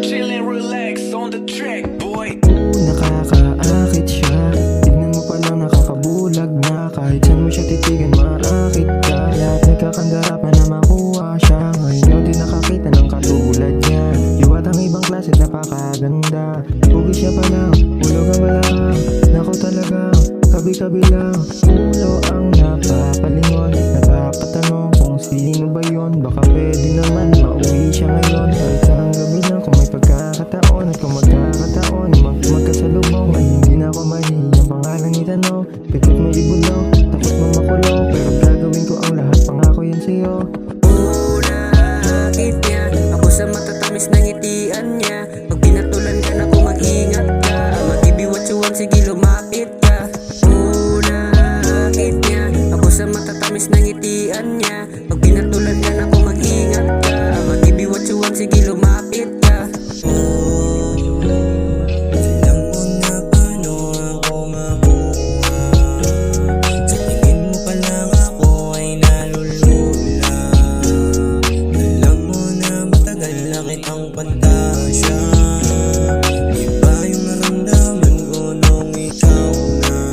Chillin', relax on the track, boy. Nakakaakit siya. Tignan mo palang nakakabulag na. Kahit saan mo siya titigan, maakit ka. Lahat nagkakandara pa na makuha siya. Ngayon daw di nakakita ng katulad niya. Iwat ang ibang klase, napakaganda. Pugi siya pa lang, ulo ka malang. Naku talagang, kabi-kabi lang. Ulo ang napapalingon. Napapatanong kung sino ba yun. Baka pwede naman mauwi siya ngayon. Kahit saan gabi lang kung may pagkakataon. At kung magkakataon, magkasalubong. Ay hindi na ako mahiyang pangalan ni Tanong. Pikot may ibulong, takot mo makulong. Pero gagawin ko ang lahat, pangako yan sa'yo. Nakakit niya ako sa matatamis na ngitian niya. Pag pinatulan ka na kung mag-ingat ka. Mag-ibiwatsuhan, sige lumapit ka. Nakakit niya ako sa matatamis na ngitian niya. Pag pinatulan ka na kung mag-ingat ka. Mag-ibiwatsuhan, sige lumapit ka. Alam mo na paano ako makuha. Sa tingin mo pa lang ako ay nalulula. Alam mo na matagal na kitang pantasya. Iba yung naramdaman ko nung ikaw na.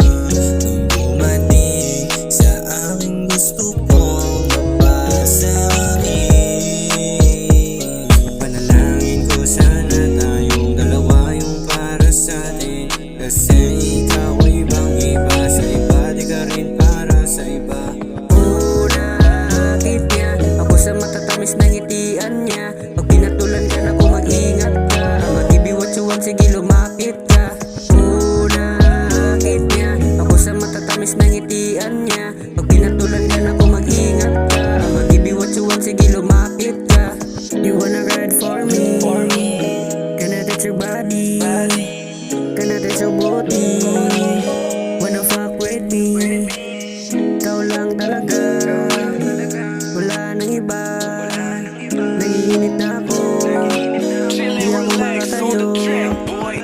Nung dumating sa aking gusto kong mapasakin. Panalangin ko sana tayong dalawa yung para sa atin. Kasi ikaw ay ibang iba. Sa iba di ka rin para sa iba. Nakakit niya ako sa matatamis na ngitian niya. Pag pinatulan ka na kung mag-ingat ka. Mag-ibiwatsuhan, sige lumapit ka. Nakakit niya ako sa matatamis na ngitian niya. Pag pinatulan ka na kung mag-ingat ka. Mag-ibiwatsuhan, sige lumapit ka. You wanna ride for me? Can I touch your body? Can I touch your body? Wanna fuck with me? Ikaw lang talaga, wala nang iba. Naiinit na ako, di Chillin', ako relax on the makatayo. track, boy.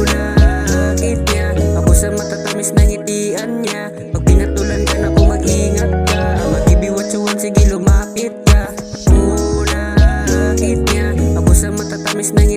Nakakit niya ako sa matatamis na ngitian niya. Pag pinatulan ka na kung mag-ingat ka. Mag-ibiwatsuhan, sige lumapit ka. Nakakit niya ako sa matatamis na ngitian